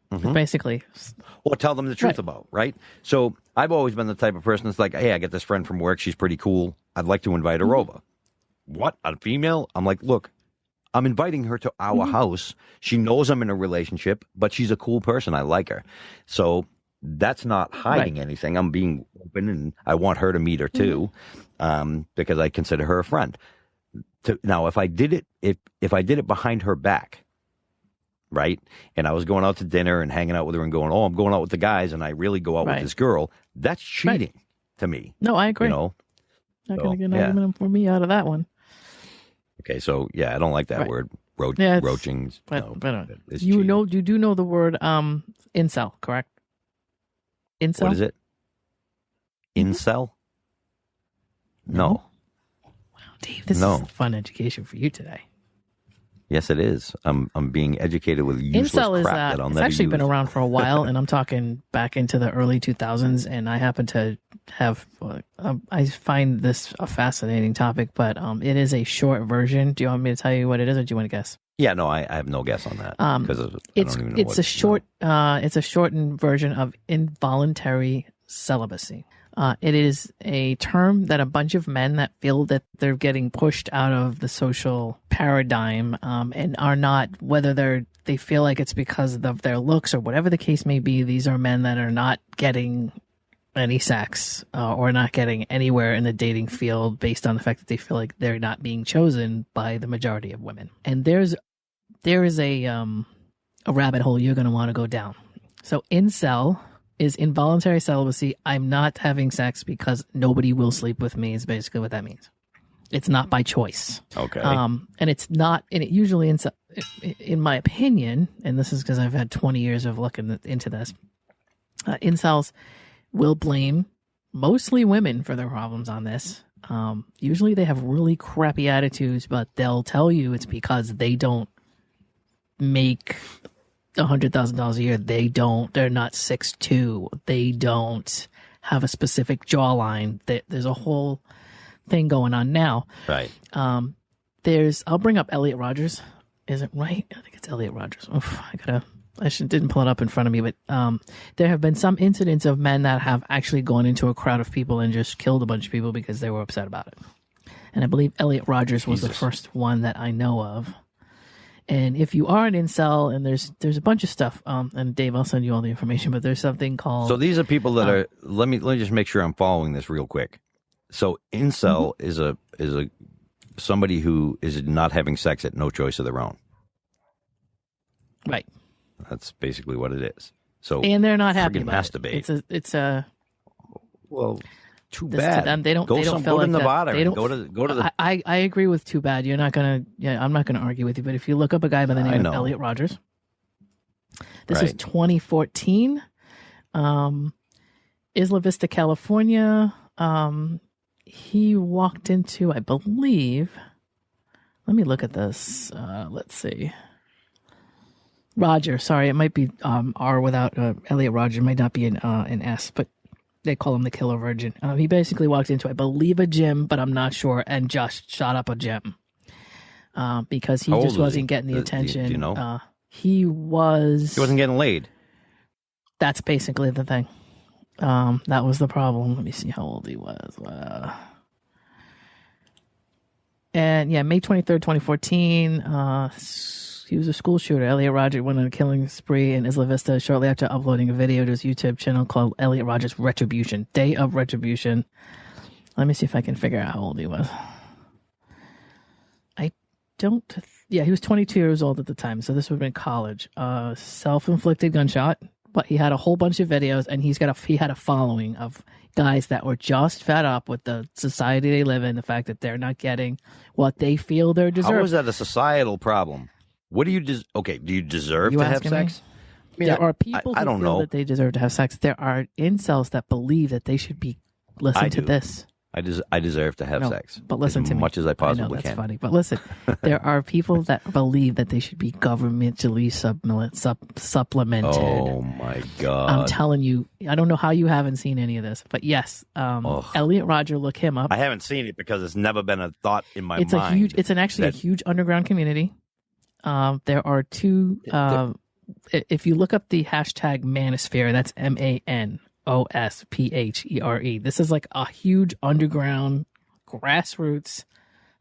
Mm-hmm. Basically. Or tell them the truth about, right? So I've always been the type of person that's like, hey, I got this friend from work. She's pretty cool. I'd like to invite her over. What? A female? I'm like, look, I'm inviting her to our house. She knows I'm in a relationship, but she's a cool person. I like her. So that's not hiding anything. I'm being open and I want her to meet her too, because I consider her a friend. Now, if I did it, if I did it behind her back, right? And I was going out to dinner and hanging out with her and going, I'm going out with the guys and I really go out with this girl. That's cheating to me. No, I agree. Not going to get an argument for me out of that one. Okay, so I don't like that word, roaching. You do know the word incel, correct? Incel? What is it? Incel? No. Wow, Dave, this is fun education for you today. Yes, it is. I'm being educated with useless Incel crap is that I'll it's never actually use. been around for a while, and I'm talking back into the early 2000s. And I happen to have I find this a fascinating topic, but it is a short version. Do you want me to tell you what it is, or do you want to guess? Yeah, no, I have no guess on that because I don't even know it's a short it's a shortened version of involuntary celibacy. It is a term that a bunch of men that feel that they're getting pushed out of the social paradigm and are not, whether they feel like it's because of their looks or whatever the case may be. These are men that are not getting any sex or not getting anywhere in the dating field based on the fact that they feel like they're not being chosen by the majority of women. And there is a rabbit hole you're going to want to go down. So incel is involuntary celibacy. I'm not having sex because nobody will sleep with me is basically what that means. It's not by choice. Okay. And it's not, and it usually, in my opinion, and this is because I've had 20 years of looking into this, incels will blame mostly women for their problems on this. Usually they have really crappy attitudes, but they'll tell you it's because they don't make $100,000 a year. They're not 6'2". They don't have a specific jawline. There's a whole thing going on now. Right. I'll bring up Elliot Rodgers. Is it right? I think it's Elliot Rodgers. Oof, didn't pull it up in front of me, but there have been some incidents of men that have actually gone into a crowd of people and just killed a bunch of people because they were upset about it. And I believe Elliot Rodgers was the first one that I know of. And if you are an incel, and there's a bunch of stuff, and Dave, I'll send you all the information, but there's something called... So these are people that are... Let me just make sure I'm following this real quick. So incel is a somebody who is not having sex at no choice of their own. Right. That's basically what it is. So and they're not happy about masturbate. It. It's a well, too bad. To them, they don't go feel to like Nevada. They don't, go to the. I agree with too bad. You're not gonna. Yeah, I'm not gonna argue with you. But if you look up a guy by the name of Elliot Rodgers, this is 2014, Isla Vista, California. He walked into, I believe. Let me look at this. Let's see. Roger, sorry, it might be R without Elliot Roger. It might not be an S, but they call him the Killer Virgin. He basically walked into, I believe, a gym, but I'm not sure, and just shot up a gym because he just wasn't getting the attention. Do you know? He wasn't getting laid. That's basically the thing. That was the problem. Let me see how old he was. And yeah, May 23rd, 2014. He was a school shooter. Elliot Rodgers went on a killing spree in Isla Vista shortly after uploading a video to his YouTube channel called Elliot Rodgers Retribution, Day of Retribution. Let me see if I can figure out how old he was. He was 22 years old at the time, so this would have been college. Self-inflicted gunshot, but he had a whole bunch of videos, and he had a following of guys that were just fed up with the society they live in, the fact that they're not getting what they feel they're deserved. How is that a societal problem? What do you do you deserve to have sex? I mean, there are people who feel know that they deserve to have sex. There are incels that believe that they should be. Listen to this. I deserve to have sex. But listen to me. As much as I possibly that's can. Funny, but listen, there are people that believe that they should be governmentally supplemented. Oh my God! I'm telling you, I don't know how you haven't seen any of this, but yes, Elliot Rodger, look him up. I haven't seen it because it's never been a thought in my mind. It's a huge underground community. There are two. If you look up the hashtag Manosphere, that's MANOSPHERE. This is like a huge underground grassroots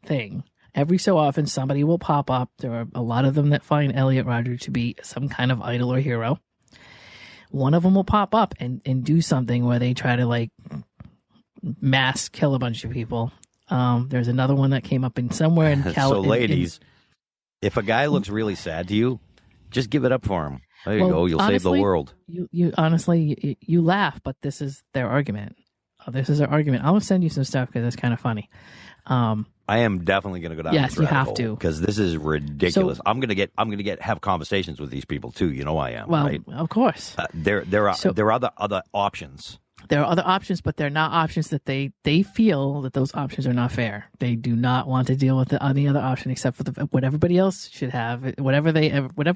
thing. Every so often, somebody will pop up. There are a lot of them that find Elliot Rodger to be some kind of idol or hero. One of them will pop up and do something where they try to like mass kill a bunch of people. There's another one that came up in somewhere in California. So, ladies, if a guy looks really sad to you, just give it up for him. There you go. You'll save the world. You honestly, you laugh, but this is their argument. This is their argument. I'll send you some stuff because it's kind of funny. I am definitely going to go down. Yes, you have to, because this is ridiculous. So, I'm going to have conversations with these people too. You know I am. Well, right? Of course. There are other options. There are other options, but they're not options that they feel that those options are not fair. They do not want to deal with any other option except for what everybody else should have. Whatever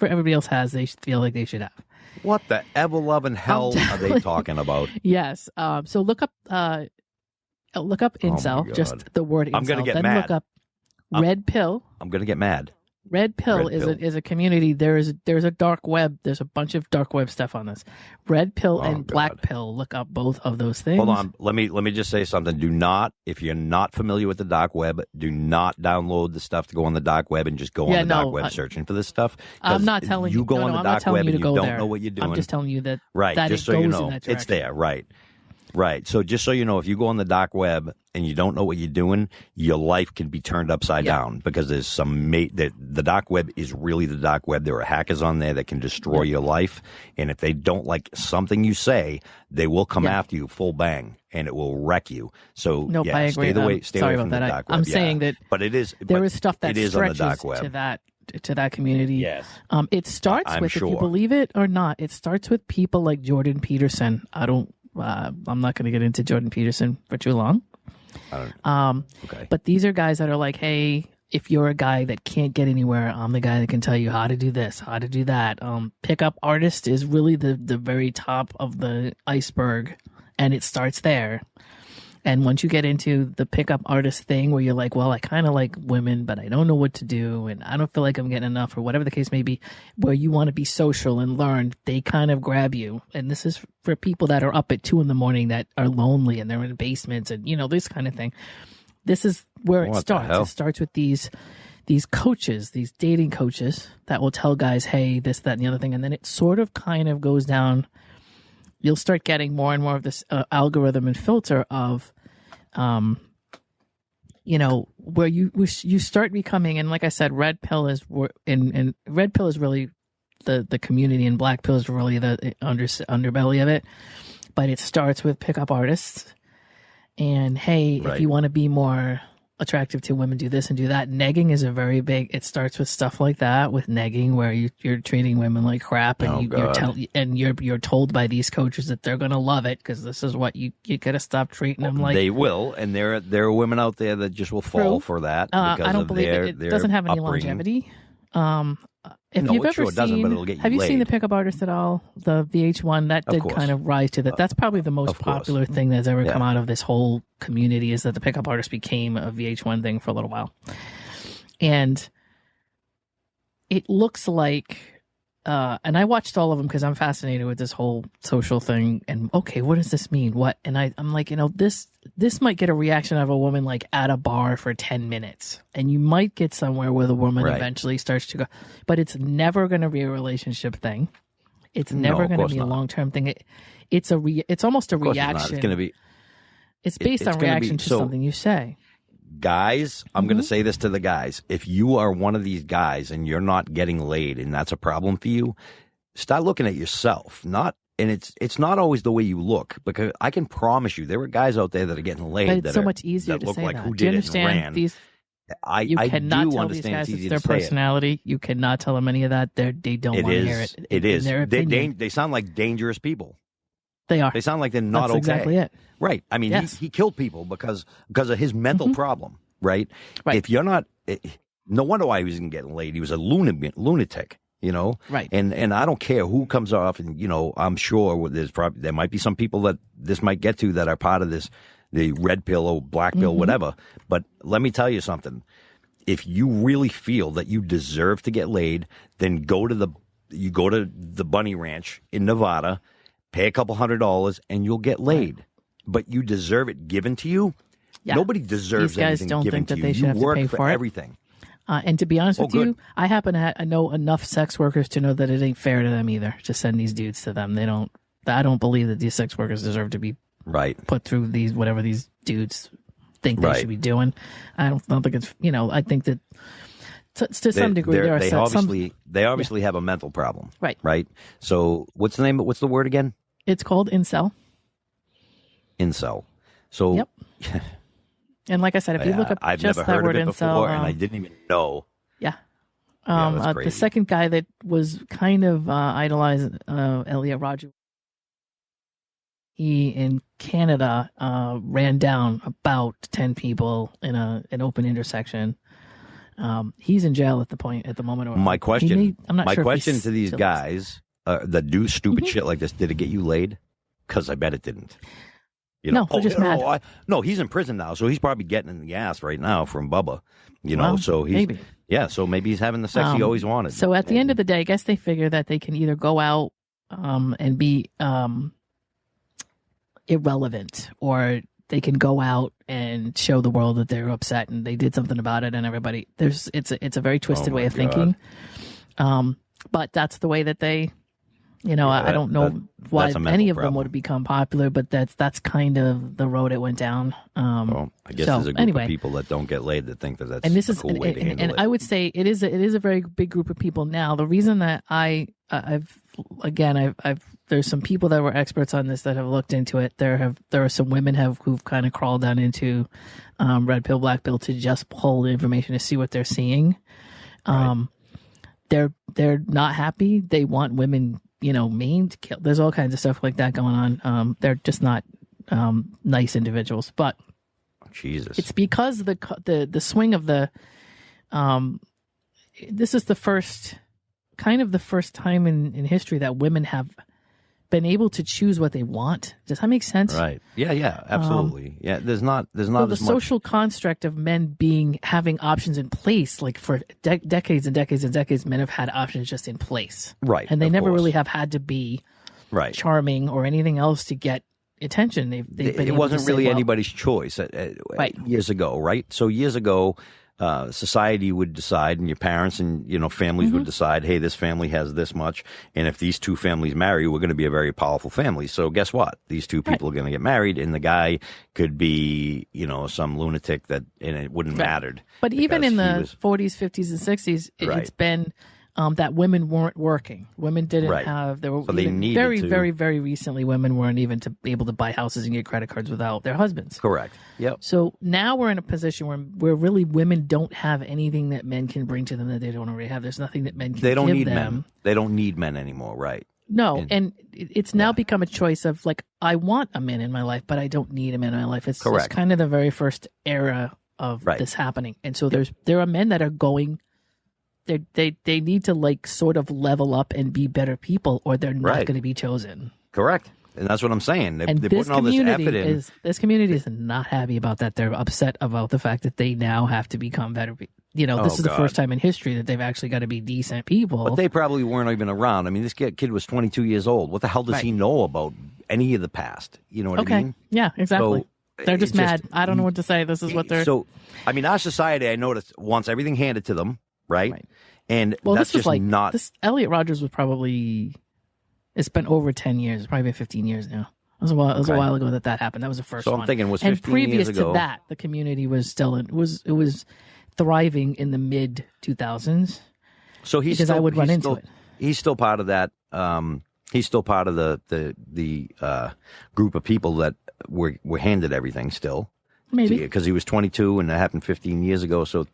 everybody else has, they feel like they should have. What the ever-loving hell are they talking about? Yes. So look up incel, just the word incel. I'm going to get then mad. Look up red pill. I'm going to get mad. Red pill is a community. There's a dark web. There's a bunch of dark web stuff on this. Red pill and black pill. Look up both of those things. Hold on. Let me just say something. Do not, if you're not familiar with the dark web, do not download the stuff to go on the dark web and just go on the dark web searching for this stuff. I'm not telling you. You go on the dark web and you don't know what you're doing. I'm just telling you that. Right. That just it so goes you in know, that direction. it's there. Right. Right. So just so you know, if you go on the dark web and you don't know what you're doing, your life can be turned upside down because there's the dark web is really the dark web. There are hackers on there that can destroy your life. And if they don't like something you say, they will come after you full bang and it will wreck you. So I agree. Stay away from the dark web. I'm saying that but it is, there is stuff that stretches on the dark web. to that community. Yes. It starts with, if you believe it or not, it starts with people like Jordan Peterson. I'm not going to get into Jordan Peterson for too long. Okay. But these are guys that are like, hey, if you're a guy that can't get anywhere, I'm the guy that can tell you how to do this, how to do that. Pickup artist is really the very top of the iceberg, and it starts there. And once you get into the pickup artist thing where you're like, well, I kind of like women, but I don't know what to do, and I don't feel like I'm getting enough, or whatever the case may be, where you want to be social and learn, they kind of grab you. And this is for people that are up at 2 a.m. that are lonely and they're in basements and, this kind of thing. This is where it starts. It starts with these coaches, these dating coaches that will tell guys, hey, this, that, and the other thing. And then it sort of kind of goes down. You'll start getting more and more of this algorithm and filter of, where you start becoming, and like I said, red pill is red pill is really the community, and black pill is really the underbelly of it. But it starts with pickup artists, and hey, if you want to be more attractive to women, do this and do that. Negging is a very big. It starts with stuff like that, with negging, where you're treating women like crap, and you're told by these coaches that they're gonna love it because this is what you gotta stop treating them like. They will, and there are women out there that just will fall for that. Because I don't believe it doesn't have any longevity. If you've ever seen, have you seen the Pickup Artist at all? The VH1 that did kind of rise to that. That's probably the most popular thing that's ever come out of this whole community, is that the Pickup Artist became a VH1 thing for a little while, and it looks like. And I watched all of them because I'm fascinated with this whole social thing. And okay, what does this mean? What? And I'm like, this might get a reaction out of a woman like at a bar for 10 minutes, and you might get somewhere where the woman eventually starts to go, but it's never going to be a relationship thing. It's never going to be a long-term thing. It's almost a reaction. It's going to be. It's based on reaction to something you say. Guys, I'm going to say this to the guys. If you are one of these guys and you're not getting laid and that's a problem for you, start looking at yourself. It's not always the way you look, because I can promise you there are guys out there that are getting laid. But it's so much easier to say that. Do you understand these? You cannot tell these guys it's their personality. You cannot tell them any of that. They don't want to hear it. It is. They sound like dangerous people. They are. They sound like they're not okay. That's exactly it. Right. I mean, he killed people because of his mental problem, right? If you're not, no wonder why he wasn't getting laid. He was a lunatic, Right. And I don't care who comes off, and I'm sure there might be some people that this might get to that are part of this, the red pill or black pill, whatever. But let me tell you something. If you really feel that you deserve to get laid, then go to the Bunny Ranch in Nevada. Pay a couple $100 and you'll get laid. But you deserve it given to you. Yeah. Nobody deserves anything given to you. They should have to pay for everything. And to be honest with you, I happen to know enough sex workers to know that it ain't fair to them either to send these dudes to them. I don't believe that these sex workers deserve to be put through whatever these dudes think they should be doing. I don't think it's, I think that to some degree they obviously have a mental problem. Right. So what's the word again? It's called incel. Incel. So. Yep. And like I said, if you look up I've just never that heard word of it incel, before, and I didn't even know. Yeah. That's crazy. The second guy that was kind of idolized, Elliot Rodger, he Canada ran down about 10 people in an open intersection. He's in jail at the moment. My question, I'm not sure to these guys that do stupid shit like this: did it get you laid? Because I bet it didn't. No, they're just mad. No, he's in prison now, so he's probably getting in the ass right now from Bubba. So he's maybe. Yeah, so maybe he's having the sex he always wanted. So at the end of the day, I guess they figure that they can either go out and be irrelevant, or they can go out and show the world that they're upset and they did something about it, and everybody it's a very twisted way of thinking. But that's the way that they, I don't know why any of them would become popular, but that's kind of the road it went down. I guess there's a group of people that don't get laid that think that that's a cool way to handle it. And I would say it is a very big group of people now. The reason that I've there's some people that were experts on this that have looked into it. There are some women who've kind of crawled down into red pill, black pill to just pull the information to see what they're seeing. Right. They're not happy. They want women, maimed, killed. There's all kinds of stuff like that going on. They're just not nice individuals. But Jesus, it's because the swing of the this is the first time in history that women have been able to choose what they want. Does that make sense? Right. Yeah, absolutely. There's not the as much social construct of men having options in place, like for decades and decades and decades, men have had options just in place. Right. And they never really have had to be charming or anything else to get attention. It wasn't really anybody's choice years ago, right? So years ago, society would decide, and your parents and families would decide, hey, this family has this much, and if these two families marry, we're going to be a very powerful family. So guess what? These two people are going to get married, and the guy could be some lunatic and it wouldn't mattered. But even in the 40s, 50s, and 60s, it's been that women weren't working. Women didn't have. There were very, very, very recently. Women weren't even able to buy houses and get credit cards without their husbands. Correct. Yep. So now we're in a position where really women don't have anything that men can bring to them that they don't already have. There's nothing that men can. They don't give need them. men. They don't need men anymore. Right. No, and it's now become a choice of like, I want a man in my life, but I don't need a man in my life. It's kind of the very first era of this happening, and so there are men that are going. They need to like sort of level up and be better people, or they're not going to be chosen. Correct, and that's what I'm saying. They're putting all this effort in. This community is not happy about that. They're upset about the fact that they now have to become better. This is the first time in history that they've actually got to be decent people. But they probably weren't even around. I mean, this kid was 22 years old. What the hell does he know about any of the past? You know what I mean? Yeah, exactly. So they're just mad. I don't know what to say. This is what they're. So, I mean, our society, I noticed, wants everything handed to them, right? And that's just not. This Elliot Rogers was probably. It's been over 10 years. It's probably been 15 years now. It was a while ago that happened. That was the first one. So I'm thinking it was 15 years ago. And previous to that, the community was still it was thriving in the mid 2000s. So he's still part of that. He's still part of the group of people that were handed everything still. Maybe because he was 22 and that happened 15 years ago. So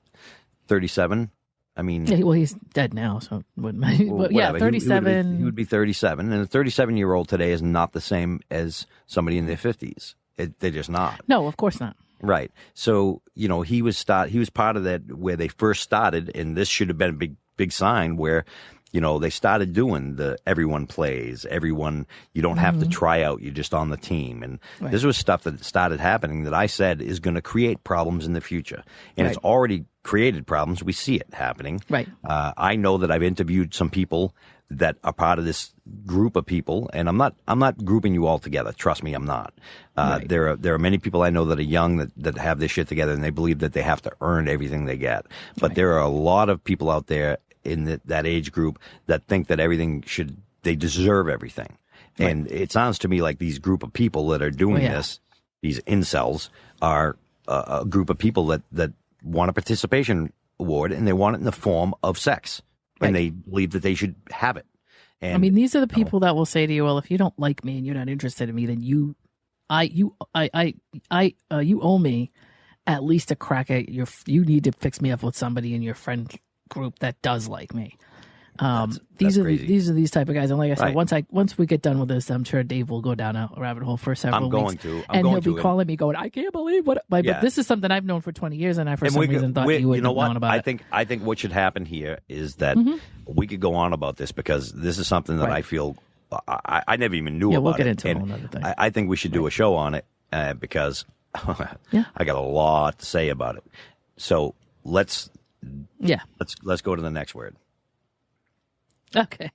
37. I mean, he's dead now, so wouldn't matter. Well, 37. He would be 37, and a 37-year-old today is not the same as somebody in their 50s. They're just not. No, of course not. Right. So he was part of that where they first started, and this should have been a big sign where. They started doing the everyone plays, everyone, you don't have to try out, you're just on the team. And this was stuff that started happening that I said is going to create problems in the future. And it's already created problems. We see it happening. Right. I know that I've interviewed some people that are part of this group of people, and I'm not grouping you all together. Trust me, I'm not. There are many people I know that are young that have this shit together, and they believe that they have to earn everything they get. But there are a lot of people out there in that age group that think that they deserve everything. Right. And it sounds to me like these group of people that are doing this, these incels, are a group of people that want a participation award, and they want it in the form of sex. Right. And they believe that they should have it. And I mean, these are the people that will say to you, well, if you don't like me and you're not interested in me, then you owe me at least a crack at you need to fix me up with somebody in your friend group that does like me. These are crazy. these type of guys, and like I said, Right. once we get done with this, I'm sure Dave will go down a rabbit hole for several weeks. I'm he'll be calling me, going, "I can't believe what." But this is something I've known for 20 years, and I for some reason thought you would have known about it. I think what should happen here is that we could go on about this because this is something that I feel I never even knew about. We'll get it. into And a whole other thing. I think we should do a show on it because I got a lot to say about it. So let's go to the next word. Okay.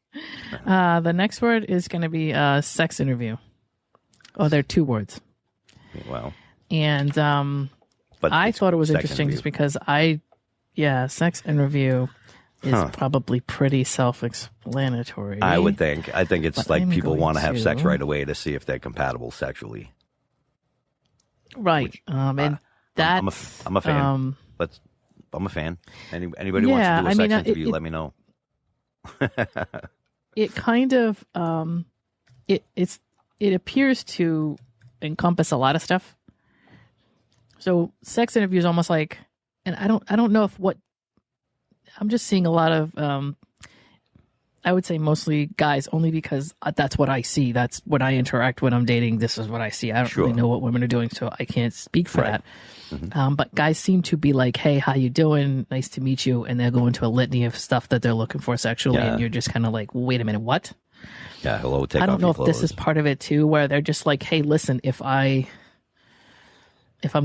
The next word is going to be sex interview. Oh, they're 2 words. Well, and but I thought it was interesting interview. just because sex interview is probably pretty self-explanatory. I would think. I think it's But like I'm people going want to have sex to- right away to see if they're compatible sexually. Right. And that's... I'm a fan. I'm a fan. Anybody wants to do a sex interview, let me know. It kind of it appears to encompass a lot of stuff. So sex interview is almost like, and I don't know if what I'm just seeing a lot of I would say mostly guys, only because that's what I see. That's what I interact when I'm dating. This is what I see. I don't really know what women are doing, so I can't speak for that. Mm-hmm. But guys seem to be like, "Hey, how you doing? Nice to meet you," and they'll go into a litany of stuff that they're looking for sexually, and you're just kind of like, "Wait a minute, what?" Yeah, hello. Take I don't off know your if clothes. this is part of it too, where they're just like, "Hey, listen, if I'm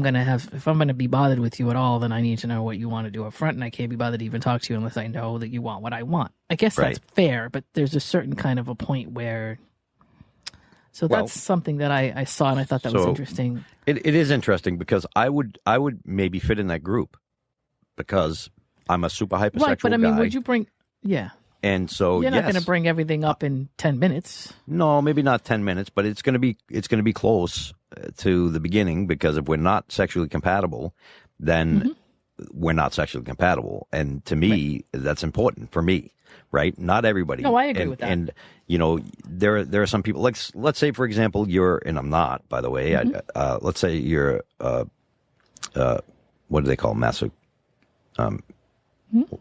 gonna be bothered with you at all, then I need to know what you want to do up front, and I can't be bothered to even talk to you unless I know that you want what I want." I guess that's fair, but there's a certain kind of a point where. So that's something that I saw, and I thought that was interesting. It is interesting because I would maybe fit in that group because I'm a super hypersexual guy. Right, but I mean, would you bring? Yeah. And so you're not going to bring everything up in 10 minutes. No, maybe not 10 minutes, but it's going to be close to the beginning because if we're not sexually compatible, then we're not sexually compatible. And to me, that's important for me, right? Not everybody. No, I agree with that. And there are some people. Like, let's say, for example, and I'm not, by the way. Let's say you're what do they call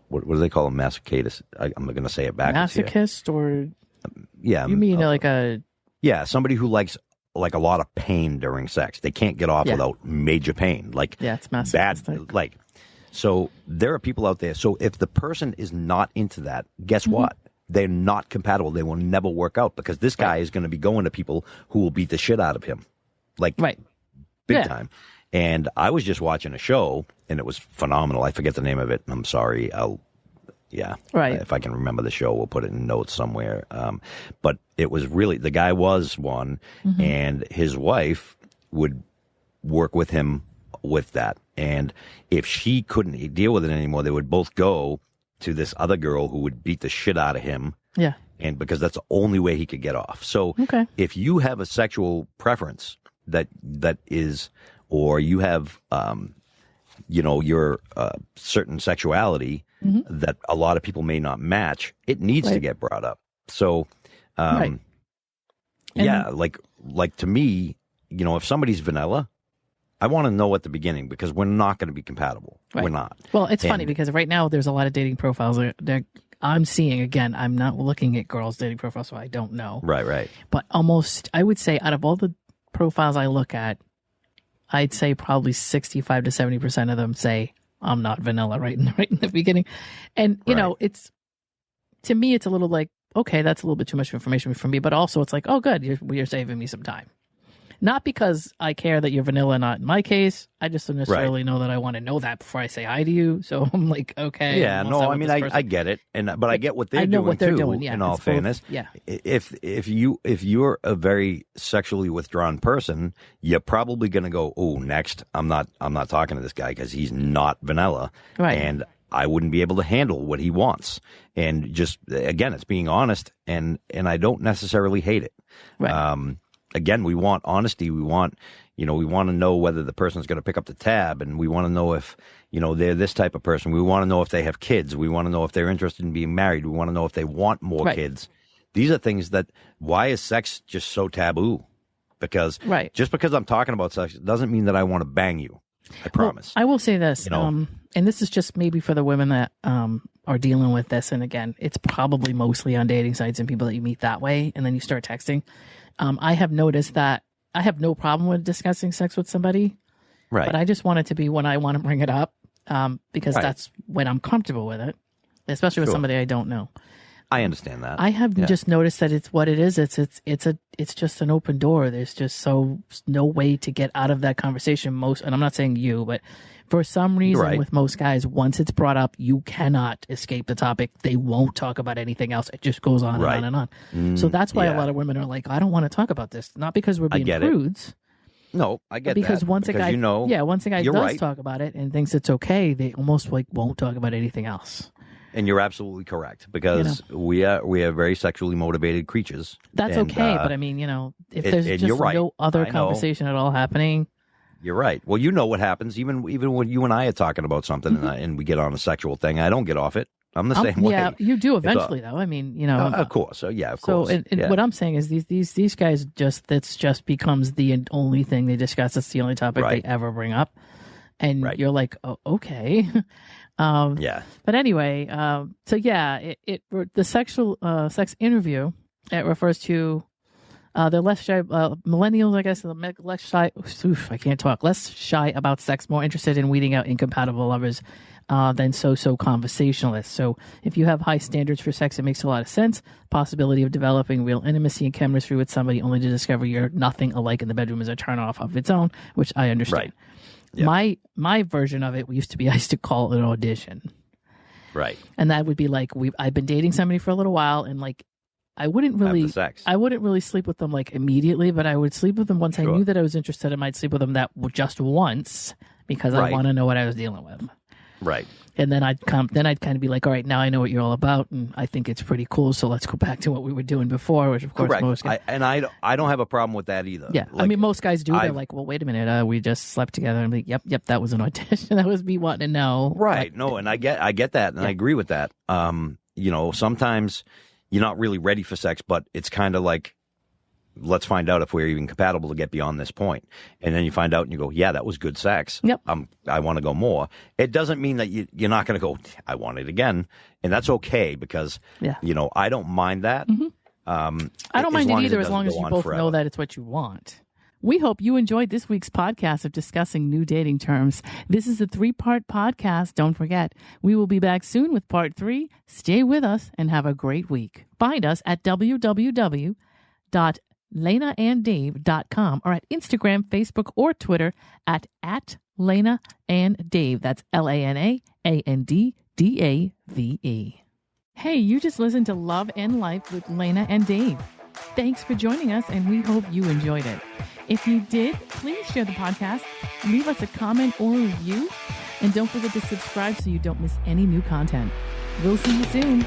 what do they call a masochist? I'm going to say it backwards. Masochist or yeah, you mean like a somebody who likes like a lot of pain during sex. They can't get off without major pain. Like it's masochist. Bad. Like so, there are people out there. So if the person is not into that, guess what? They're not compatible. They will never work out because this guy is going to be going to people who will beat the shit out of him, like big time. And I was just watching a show, and it was phenomenal. I forget the name of it. I'm sorry. If I can remember the show, we'll put it in notes somewhere. But it was really, the guy was one, and his wife would work with him with that. And if she couldn't deal with it anymore, they would both go to this other girl who would beat the shit out of him. Yeah. And because that's the only way he could get off. So if you have a sexual preference that is, or you have, your certain sexuality that a lot of people may not match, it needs to get brought up. So, like to me, if somebody's vanilla, I want to know at the beginning because we're not going to be compatible. Right. We're not. Well, it's funny because right now there's a lot of dating profiles that I'm seeing. Again, I'm not looking at girls' dating profiles, so I don't know. Right. But almost, I would say, out of all the profiles I look at, I'd say probably 65 to 70% of them say I'm not vanilla right in the beginning. And, it's, to me, it's a little like, okay, that's a little bit too much information for me. But also it's like, oh, good, you're saving me some time. Not because I care that you're vanilla, not in my case. I just don't necessarily know that I want to know that before I say hi to you. So I'm like, okay. Yeah, no, I mean, I get it, but I get what they're doing. Yeah, in all fairness, if you're a very sexually withdrawn person, you're probably going to go, oh, next, I'm not talking to this guy because he's not vanilla, right? And I wouldn't be able to handle what he wants. And just again, it's being honest, and I don't necessarily hate it. Right. Again, we want honesty. We want, we want to know whether the person's going to pick up the tab, and we want to know if, they're this type of person. We want to know if they have kids. We want to know if they're interested in being married. We want to know if they want more kids. These are things why is sex just so taboo? Because just because I'm talking about sex doesn't mean that I want to bang you. I promise. Well, I will say this, and this is just maybe for the women that are dealing with this. And again, it's probably mostly on dating sites and people that you meet that way, and then you start texting. I have noticed that I have no problem with discussing sex with somebody, right? But I just want it to be when I want to bring it up, because that's when I'm comfortable with it, especially with somebody I don't know. I understand that. I have just noticed that it's what it is. It's just an open door. There's just no way to get out of that conversation. And I'm not saying you, but for some reason with most guys, once it's brought up, you cannot escape the topic. They won't talk about anything else. It just goes on and on and on. So that's why a lot of women are like, I don't want to talk about this. Not because we're being prudes. No, I get because that. Once a guy does right. talk about it and thinks it's okay, they almost won't talk about anything else. And you're absolutely correct, because we are very sexually motivated creatures. That's okay, but I mean, if there's just no other conversation at all happening. You're right. Well, you know what happens, even when you and I are talking about something and we get on a sexual thing, I don't get off it. I'm the same way. Yeah, you do eventually, though. I mean, of course. So, of course. So, what I'm saying is these guys that's just becomes the only thing they discuss. That's the only topic they ever bring up. And you're like, oh, okay. But anyway, the sexual sex interview, it refers to the less shy millennials, I guess, the less shy. I can't talk. Less shy about sex, more interested in weeding out incompatible lovers than so conversationalists. So if you have high standards for sex, it makes a lot of sense. Possibility of developing real intimacy and chemistry with somebody only to discover you're nothing alike in the bedroom is a turn off of its own, which I understand. Right. Yep. My version of it used to be I used to call it an audition. Right. And that would be like I've been dating somebody for a little while, and I wouldn't really sleep with them immediately, but I would sleep with them once I knew that I was interested. I might sleep with them just once because I want to know what I was dealing with. Right. And then I'd kind of be like, all right, now I know what you're all about, and I think it's pretty cool. So let's go back to what we were doing before, which of course most guys. I don't have a problem with that either. Yeah, I mean most guys do. They're like, well, wait a minute, we just slept together. I'm like, yep, that was an audition. That was me wanting to know. Right. No, and I get that, and I agree with that. Sometimes you're not really ready for sex, but it's kind of like, let's find out if we're even compatible to get beyond this point. And then you find out and you go, yeah, that was good sex. Yep. I want to go more. It doesn't mean that you're not going to go, I want it again. And that's okay, because, I don't mind that. Mm-hmm. I don't mind it either, as long as you both know that it's what you want. We hope you enjoyed this week's podcast of discussing new dating terms. This is a 3-part podcast. Don't forget, we will be back soon with part 3. Stay with us and have a great week. Find us at www.LanaandDave.com or at Instagram, Facebook, or Twitter at Lana and Dave. That's LanaAnddAVE. Hey, you just listened to Love and Life with Lana and Dave. Thanks for joining us, and we hope you enjoyed it. If you did, please share the podcast, leave us a comment or review, and don't forget to subscribe so you don't miss any new content. We'll see you soon.